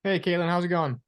Hey, Caitlin, how's it going?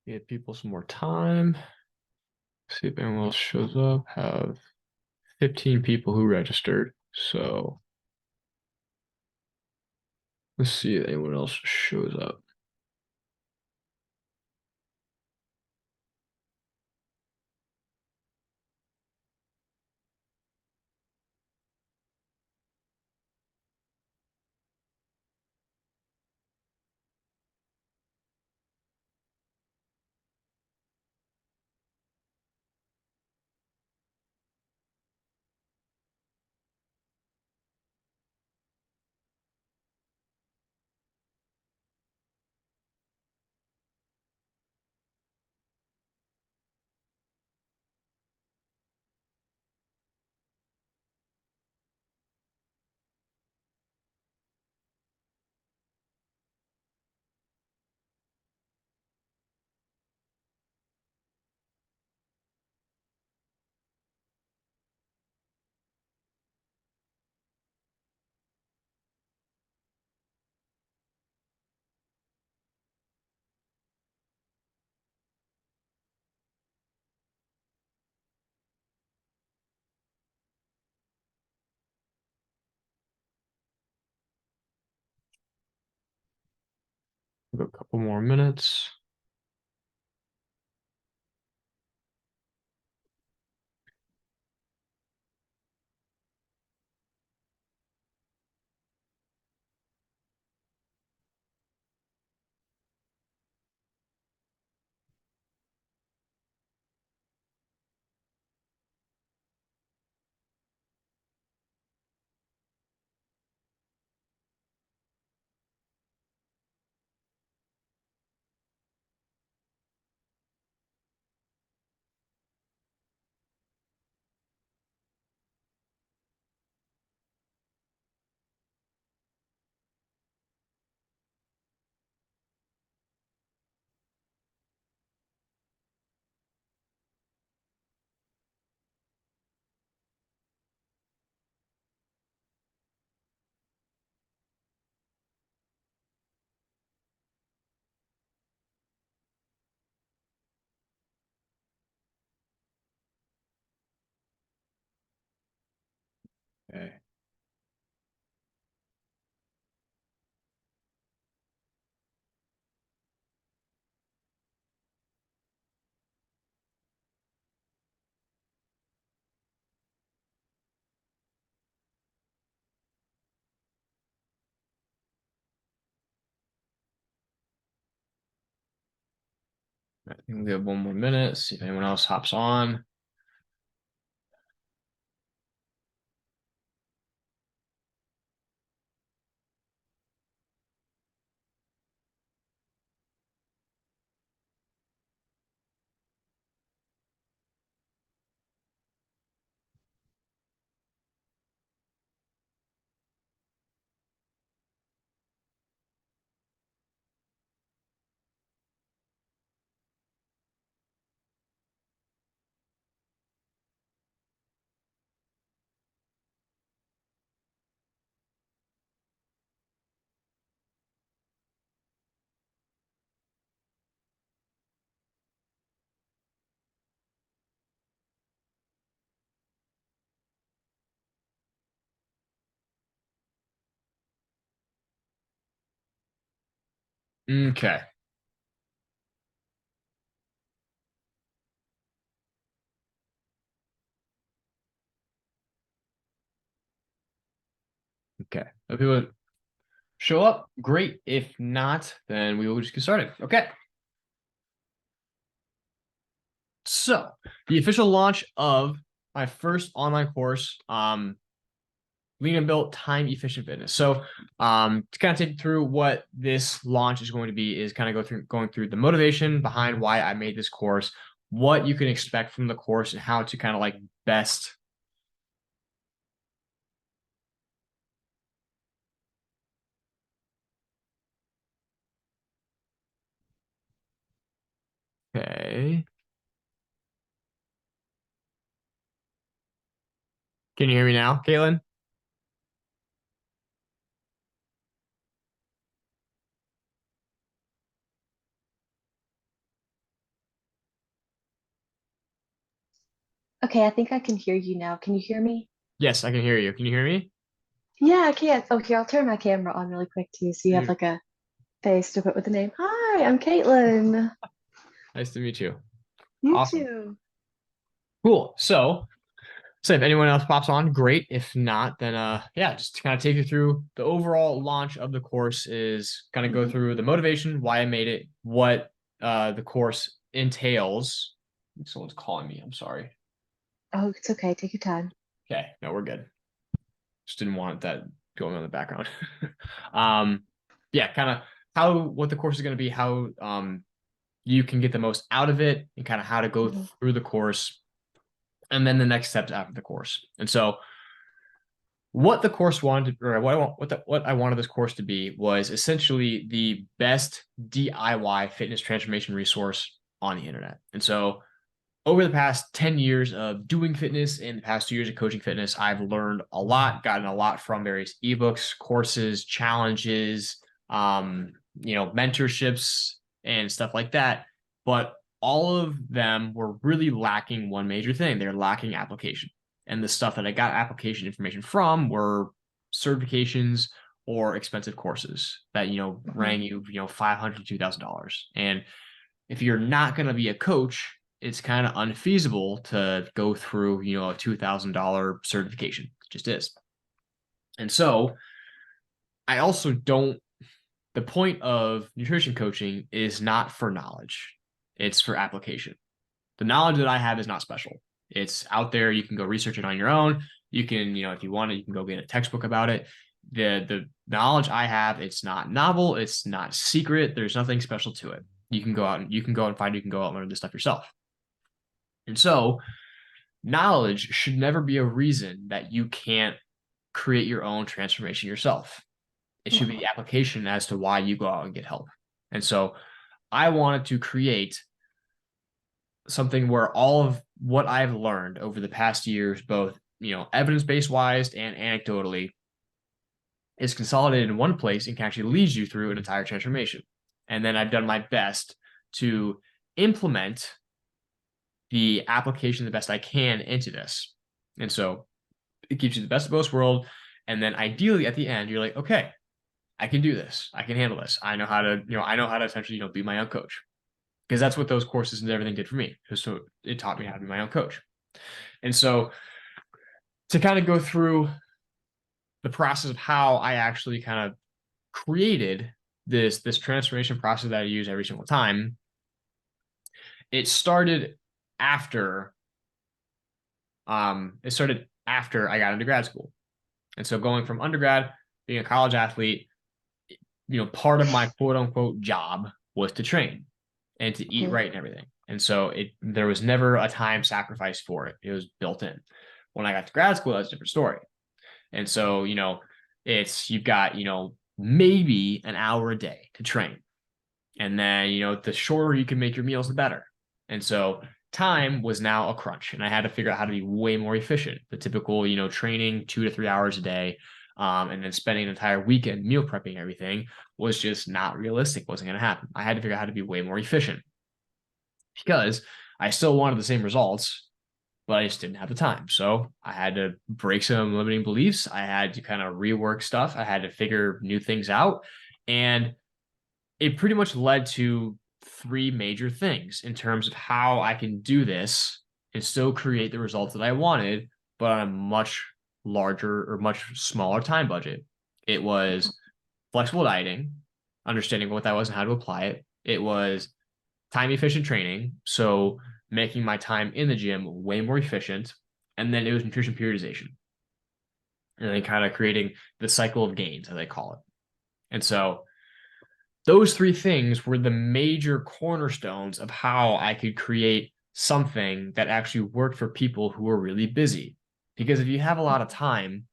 Give people some more time. See if anyone else shows up. Have 15 people who registered. So let's see if anyone else shows up. Give a couple more minutes. Okay. I think we have 1 more minute. See if anyone else hops on. Okay. Okay. If people show up, great. If not, then we will just get started. Okay. So the official launch of my first online course, Lean and Built Time Efficient Fitness. So to kind of take you through what this launch is going to be is kind of going through the motivation behind why I made this course, what you can expect from the course, and how to kind of like best. Okay. Can you hear me now, Caitlin? Okay, I think I can hear you now. Can you hear me? Yes, I can hear you. Can you hear me? Yeah, I can. Oh, here, I'll turn my camera on really quick too, so you have Mm. like a face to put with the name. Hi, I'm Caitlin. Nice to meet you. You Awesome. too. Cool. So if anyone else pops on, great. If not, then yeah, just to kind of take you through the overall launch of the course is kind of go Mhm. through the motivation, why I made it, what the course entails. Someone's calling me. I'm sorry. Oh, it's okay. Take your time. Okay, no, we're good. Just didn't want that going on in the background. um, yeah, kind of how what the course is going to be, how you can get the most out of it, and kind of how to go Mhm. through the course, and then the next steps after the course. And so what the course wanted, or what I wanted this course to be was essentially the best DIY fitness transformation resource on the internet. And so over the past 10 years of doing fitness and the past 2 years of coaching fitness, I've learned a lot, gotten a lot from various ebooks, courses, challenges, mentorships and stuff like that. But all of them were really lacking one major thing. They're lacking application. And the stuff that I got application information from were certifications or expensive courses that, Mhm. rang you, $500 to $2,000. And if you're not going to be a coach, it's kind of unfeasible to go through, a $2,000 certification. It just is. And so I also don't, the point of nutrition coaching is not for knowledge, it's for application. The knowledge that I have is not special. It's out there. You can go research it on your own. You can, if you want it, you can go get a textbook about it. The knowledge I have, it's not novel, it's not secret. There's nothing special to it. You can go out and learn this stuff yourself. And so knowledge should never be a reason that you can't create your own transformation yourself. It should be Mhm. the application as to why you go out and get help. And so I wanted to create something where all of what I've learned over the past years, both, evidence-based wise and anecdotally, is consolidated in one place and can actually lead you through an entire transformation. And then I've done my best to implement the application the best I can into this. And so It gives you the best of both worlds. And then ideally at the end, you're like, okay, I can do this. I can handle this. I know how to, I know how to essentially, be my own coach. Because that's what those courses and everything did for me. So it taught me how to be my own coach. And so to kind of go through the process of how I actually kind of created this transformation process that I use every single time, it started after I got into grad school. And so going from undergrad, being a college athlete, part of my quote unquote job was to train and to eat right and everything. And so there was never a time sacrifice for it. It was built in. When I got to grad school, that's a different story. And so, you've got, maybe an hour a day to train. And then, the shorter you can make your meals, the better. And so time was now a crunch, and I had to figure out how to be way more efficient. The typical, training 2 to 3 hours a day, and then spending an entire weekend meal prepping everything was just not realistic. Wasn't going to happen. I had to figure out how to be way more efficient because I still wanted the same results, but I just didn't have the time. So I had to break some limiting beliefs. I had to kind of rework stuff. I had to figure new things out. And it pretty much led to 3 major things in terms of how I can do this and still create the results that I wanted, but on a much larger or much smaller time budget. It was flexible dieting, understanding what that was and how to apply it. It was time efficient training, so making my time in the gym way more efficient. And then it was nutrition periodization. And then kind of creating the cycle of gains, as I call it. And so those 3 things were the major cornerstones of how I could create something that actually worked for people who are really busy. Because if you have a lot of time,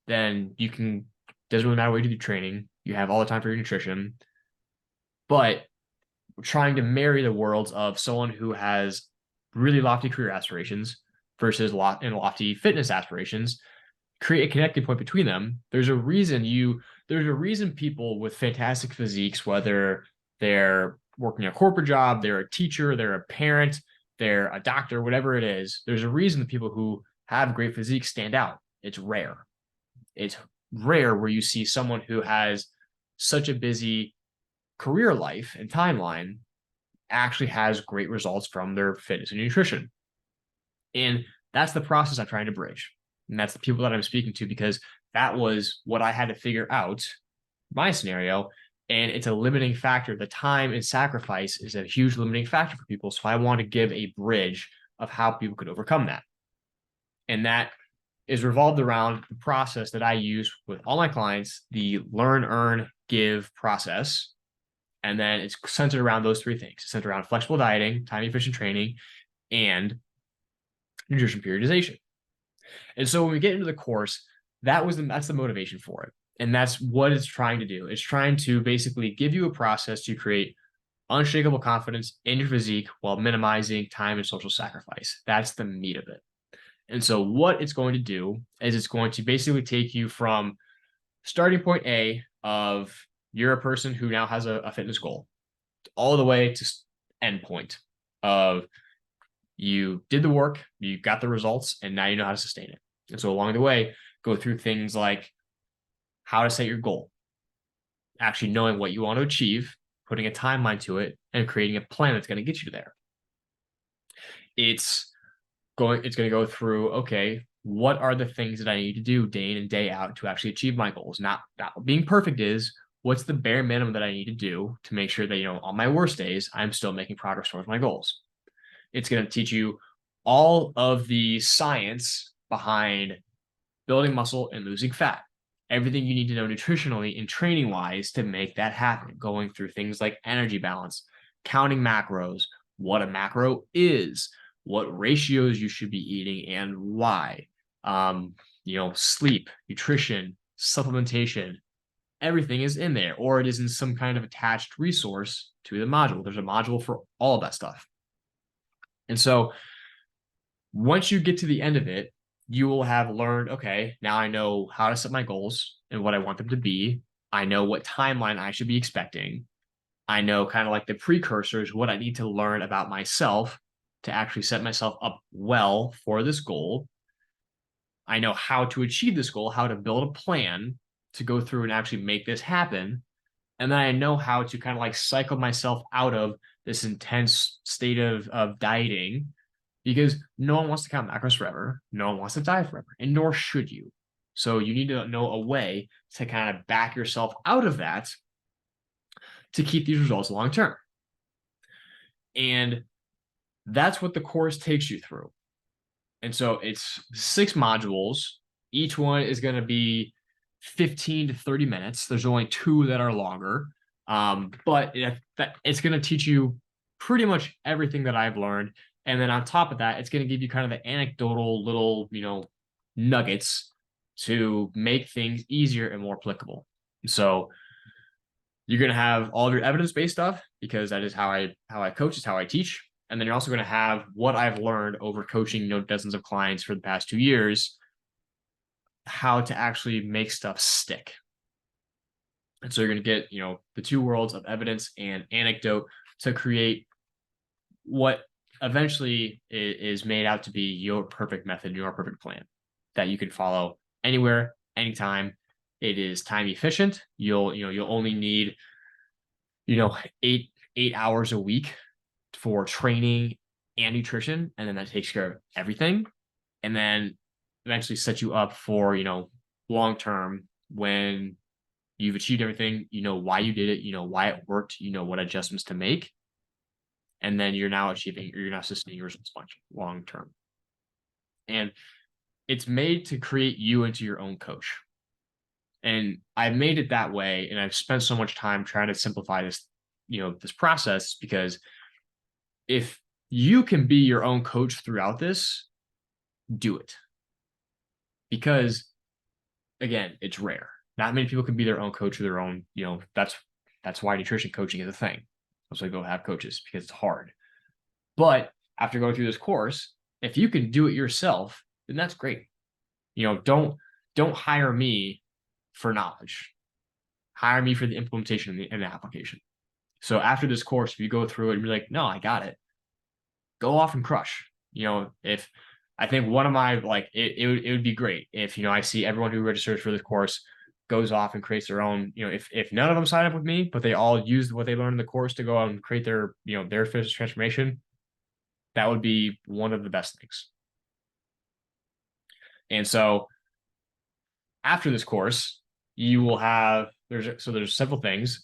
then doesn't really matter what you do training, you have all the time for your nutrition. But trying to marry the worlds of someone who has really lofty career aspirations versus lofty fitness aspirations, create a connecting point between them. There's a reason people with fantastic physiques, whether they're working a corporate job, they're a teacher, they're a parent, they're a doctor, whatever it is, there's a reason the people who have great physiques stand out. It's rare. It's rare where you see someone who has such a busy career life and timeline actually has great results from their fitness and nutrition. And that's the process I'm trying to bridge. And that's the people that I'm speaking to, because that was what I had to figure out, my scenario. And it's a limiting factor. The time and sacrifice is a huge limiting factor for people. So I want to give a bridge of how people could overcome that. And that is revolved around the process that I use with all my clients, the learn, earn, give process. And then it's centered around those 3 things. It's centered around flexible dieting, time efficient training, and nutrition periodization. And so when we get into the course, that's the motivation for it. And that's what it's trying to do. It's trying to basically give you a process to create unshakable confidence in your physique while minimizing time and social sacrifice. That's the meat of it. And so what it's going to do is it's going to basically take you from starting point A of you're a person who now has a fitness goal, all the way to end point of you did the work, you got the results, and now you know how to sustain it. And so along the way, go through things like how to set your goal, actually knowing what you want to achieve, putting a timeline to it, and creating a plan that's going to get you there. It's going to go through, okay, what are the things that I need to do day in and day out to actually achieve my goals? Not being perfect is, what's the bare minimum that I need to do to make sure that, on my worst days, I'm still making progress towards my goals. It's going to teach you all of the science behind building muscle and losing fat. Everything you need to know nutritionally and training wise to make that happen, going through things like energy balance, counting macros, what a macro is, what ratios you should be eating and why, sleep, nutrition, supplementation, everything is in there, or it is in some kind of attached resource to the module. There's a module for all of that stuff. And so once you get to the end of it, you will have learned, okay, now I know how to set my goals and what I want them to be. I know what timeline I should be expecting. I know kind of like the precursors, what I need to learn about myself to actually set myself up well for this goal. I know how to achieve this goal, how to build a plan to go through and actually make this happen. And then I know how to kind of like cycle myself out of this intense state of dieting, because no one wants to count macros forever. No one wants to diet forever, and nor should you. So you need to know a way to kind of back yourself out of that to keep these results long term. And that's what the course takes you through. And so it's 6 modules. Each one is going to be 15 to 30 minutes. There's only 2 that are longer. But it's going to teach you pretty much everything that I've learned. And then on top of that, it's going to give you kind of the anecdotal little, nuggets to make things easier and more applicable. So you're going to have all of your evidence-based stuff, because that is how I coach, is how I teach. And then you're also going to have what I've learned over coaching, dozens of clients for the past 2 years, how to actually make stuff stick. And so you're going to get, the 2 worlds of evidence and anecdote to create what eventually is made out to be your perfect method, your perfect plan that you can follow anywhere, anytime. It is time efficient. You'll only need, 8 hours a week for training and nutrition, and then that takes care of everything. And then eventually set you up for, long term, when you've achieved everything, why you did it, why it worked, what adjustments to make. And then you're now sustaining your results much long term. And it's made to create you into your own coach. And I've made it that way. And I've spent so much time trying to simplify this, this process, because if you can be your own coach throughout this, do it. Because again, it's rare. Not many people can be their own coach or their own, that's why nutrition coaching is a thing. So go have coaches, because it's hard. But after going through this course, if you can do it yourself, then that's great. Don't hire me for knowledge. Hire me for the implementation and the application. So after this course, if you go through it and be like, no, I got it, go off and crush. If I think one of my, it would be great if, I see everyone who registers for this course goes off and creates their own, if none of them sign up with me, but they all use what they learned in the course to go out and create their, their fitness transformation, that would be one of the best things. And so after this course, you will have, there's several things.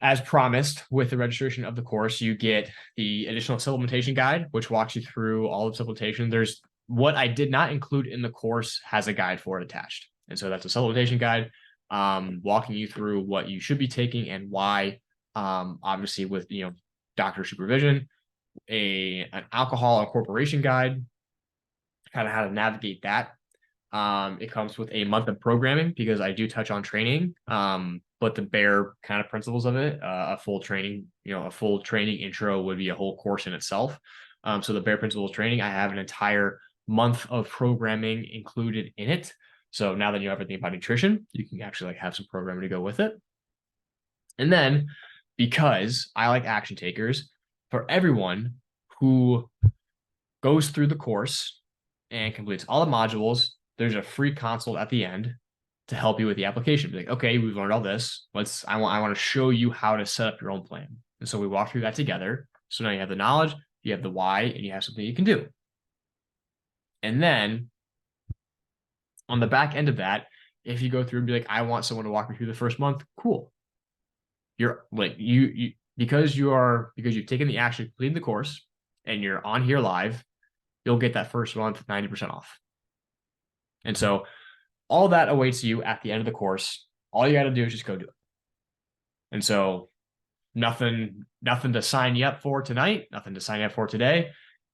As promised, with the registration of the course, you get the additional supplementation guide, which walks you through all of supplementation. There's what I did not include in the course has a guide for it attached. And so that's a supplementation guide, walking you through what you should be taking and why, obviously with, doctor supervision, an alcohol incorporation guide, kind of how to navigate that. It comes with a month of programming, because I do touch on training, but the bare kind of principles of it, a full training intro would be a whole course in itself. So the bare principles training, I have an entire month of programming included in it. So now that you know everything about nutrition, you can actually have some programming to go with it. And then, because I like action takers, for everyone who goes through the course and completes all the modules, there's a free consult at the end to help you with the application. Be like, okay, we've learned all this. I want to show you how to set up your own plan. And so we walk through that together. So now you have the knowledge, you have the why, and you have something you can do. And then on the back end of that, if you go through and be like, I want someone to walk me through the first month, cool. You're like, because you've taken the action, completed the course, and you're on here live, you'll get that first month 90% off. And so all that awaits you at the end of the course. All you got to do is just go do it. And so nothing to sign you up for tonight, nothing to sign you up for today.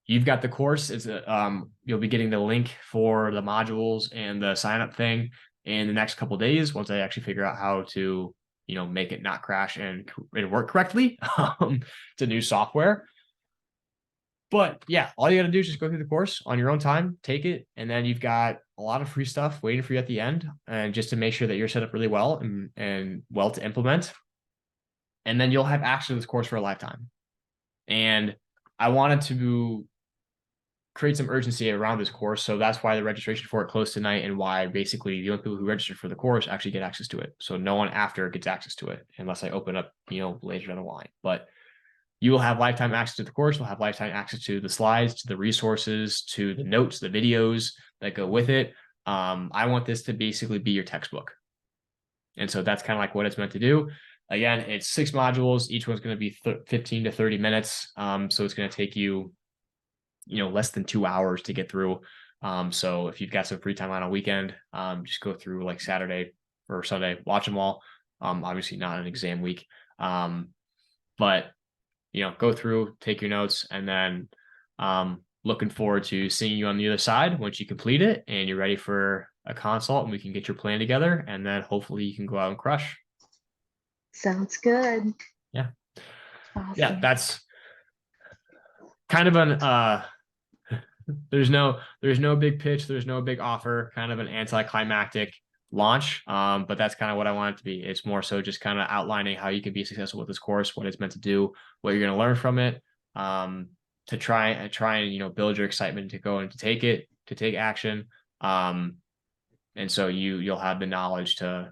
You've got the course. It's you'll be getting the link for the modules and the sign up thing in the next couple of days, once I actually figure out how to, make it not crash and work correctly. It's a new software. But yeah, all you got to do is just go through the course on your own time, take it, and then you've got a lot of free stuff waiting for you at the end, and just to make sure that you're set up really well and well to implement. And then you'll have access to this course for a lifetime. And I wanted to create some urgency around this course. So that's why the registration for it closed tonight, and why basically the only people who registered for the course actually get access to it. So no one after gets access to it unless I open up, later down the line. But you will have lifetime access to the course. You'll have lifetime access to the slides, to the resources, to the notes, the videos that go with it. I want this to basically be your textbook. And so that's kind of like what it's meant to do. Again, it's 6 modules. Each one's going to be 15 to 30 minutes. So it's going to take you, less than 2 hours to get through. So if you've got some free time on a weekend, just go through like Saturday or Sunday, watch them all. Obviously not an exam week. But go through, take your notes, and then looking forward to seeing you on the other side once you complete it and you're ready for a consult, and we can get your plan together, and then hopefully you can go out and crush. Sounds good. Yeah. Awesome. Yeah, that's kind of an there's no big pitch, there's no big offer, kind of an anticlimactic launch. But that's kind of what I want it to be. It's more so just kind of outlining how you can be successful with this course, what it's meant to do, what you're going to learn from it, to try and build your excitement to go and to take action. And so you'll have the knowledge to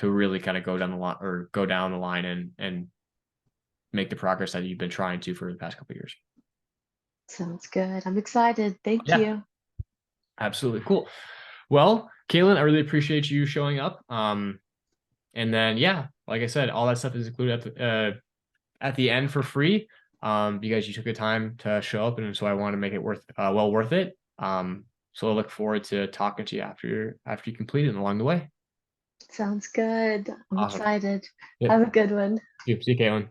really kind of go down the line and make the progress that you've been trying to for the past couple of years. Sounds good. I'm excited. Thank Yeah. you. Absolutely. Cool. Well, Caitlin, I really appreciate you showing up. And then, yeah, like I said, all that stuff is included at the end for free. Because you took the time to show up, and so I want to make it worth it. So I look forward to talking to you after you complete it and along the way. Sounds good. I'm Awesome. excited. Yep. Have a good one. See you, Caitlin.